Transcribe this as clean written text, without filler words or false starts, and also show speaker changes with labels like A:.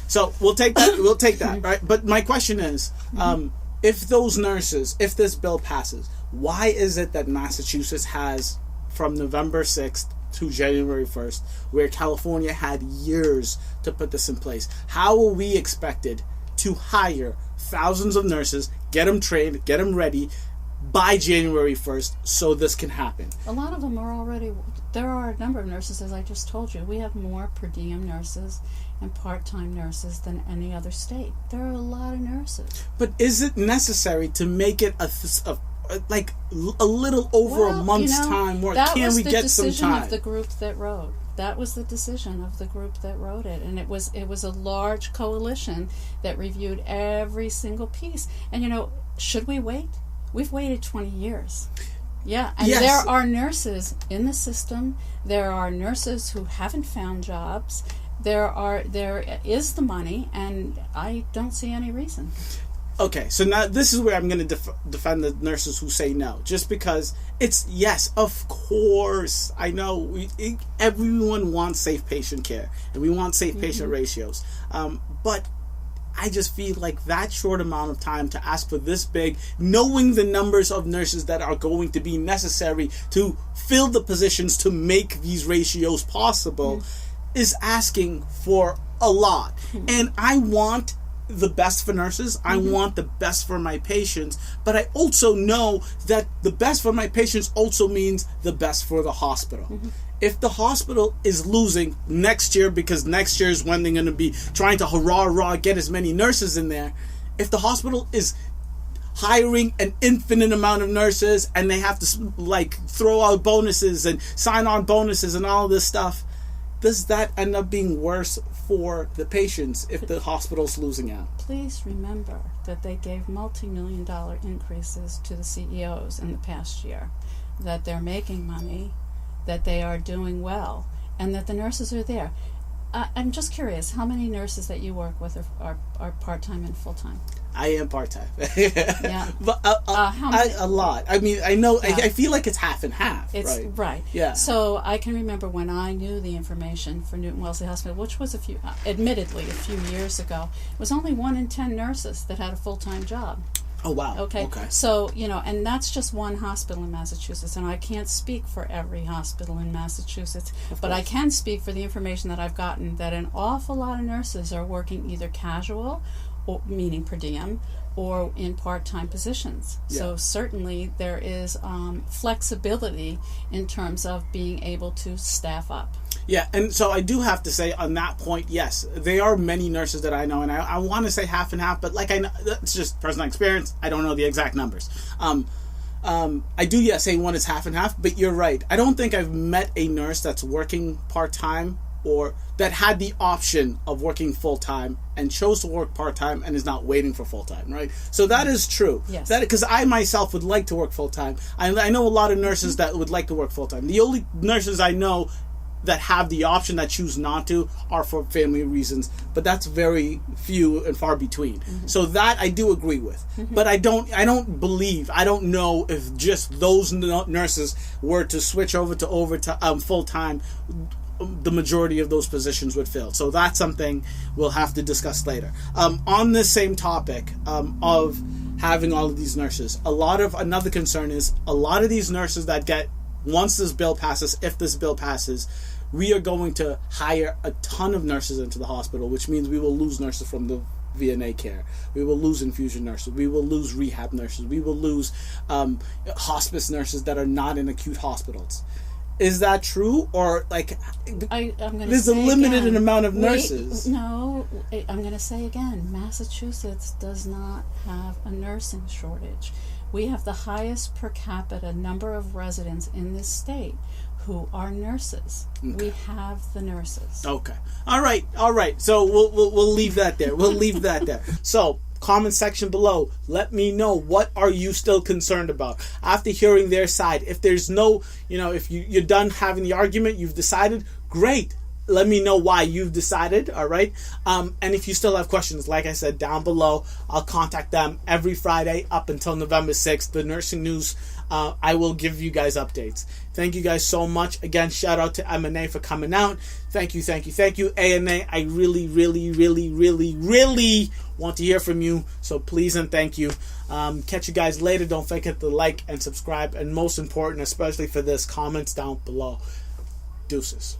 A: So we'll take that. We'll take that, right? But my question is, if those nurses, if this bill passes, why is it that Massachusetts has from November 6th to January 1st, where California had years to put this in place? How are we expected to hire thousands of nurses, get them trained, get them ready by January 1st so this can happen?
B: A lot of them are already, there are a number of nurses, as I just told you. We have more per diem nurses and part-time nurses than any other state. There are a lot of nurses.
A: But is it necessary to make it a little over a month's time, or can we get some time? That was the decision of the group that wrote.
B: That was the decision of the group that wrote it, and it was a large coalition that reviewed every single piece. And should we wait? We've waited 20 years. Yeah, and
A: yes.
B: There are nurses in the system. There are nurses who haven't found jobs. There is the money, and I don't see any reason.
A: Okay, so now this is where I'm going to defend the nurses who say no. Just because yes, of course, I know everyone wants safe patient care, and we want safe patient ratios. But I just feel like that short amount of time to ask for this big, knowing the numbers of nurses that are going to be necessary to fill the positions to make these ratios possible, is asking for a lot. And I want the best for nurses. I want the best for my patients, but I also know that the best for my patients also means the best for the hospital. If the hospital is losing next year, because next year is when they're going to be trying to hurrah, get as many nurses in there. If the hospital is hiring an infinite amount of nurses and they have to throw out bonuses and sign on bonuses and all this stuff, does that end up being worse for the patients if the hospital's losing out?
B: Please remember that they gave multi-million-dollar increases to the CEOs in the past year, that they're making money, that they are doing well, and that the nurses are there. I'm just curious, how many nurses that you work with are part-time and full-time?
A: I am part-time.
B: Yeah.
A: But
B: how many?
A: a lot. I mean, I know, yeah. I feel like it's half and half.
B: It's right.
A: Yeah.
B: So I can remember when I knew the information for Newton-Wellesley Hospital, which was admittedly a few years ago, it was only 1 in 10 nurses that had a full-time job.
A: Oh, wow.
B: Okay. So, and that's just one hospital in Massachusetts, and I can't speak for every hospital in Massachusetts, but I can speak for the information that I've gotten, that an awful lot of nurses are working either casual, or meaning per diem, or in part-time positions. Yeah. So certainly there is flexibility in terms of being able to staff up.
A: Yeah, and so I do have to say on that point, yes, there are many nurses that I know, and I want to say half and half, but I know, it's just personal experience. I don't know the exact numbers. I do, say one is half and half, but you're right. I don't think I've met a nurse that's working part-time or that had the option of working full-time and chose to work part-time and is not waiting for full-time, right? So that is true.
B: Yes.
A: Because I myself would like to work full-time. I know a lot of nurses that would like to work full-time. The only nurses I know that have the option that choose not to are for family reasons, but that's very few and far between. So that I do agree with, but I don't know if just those nurses were to switch over to full-time, the majority of those positions would fill. So that's something we'll have to discuss later. On this same topic of having all of these nurses, another concern is a lot of these nurses that get, once this bill passes, if this bill passes, we are going to hire a ton of nurses into the hospital, which means we will lose nurses from the VNA care. We will lose infusion nurses. We will lose rehab nurses. We will lose hospice nurses that are not in acute hospitals. Is that true? Or there's a limited amount of nurses.
B: I'm going to say again, Massachusetts does not have a nursing shortage. We have the highest per capita number of residents in this state who are nurses. Okay. We have the nurses.
A: Okay. All right. So we'll leave that there. We'll leave that there. So, comment section below. Let me know, what are you still concerned about after hearing their side? If there's no, if you're done having the argument, you've decided, great. let me know why you've decided, all right? And if you still have questions, like I said, down below, I'll contact them every Friday up until November 6th. The nursing news, I will give you guys updates. Thank you guys so much. Again, shout out to MNA for coming out. Thank you. ANA, I really want to hear from you. So please and thank you. Catch you guys later. Don't forget to like and subscribe. And most important, especially for this, comments down below. Deuces.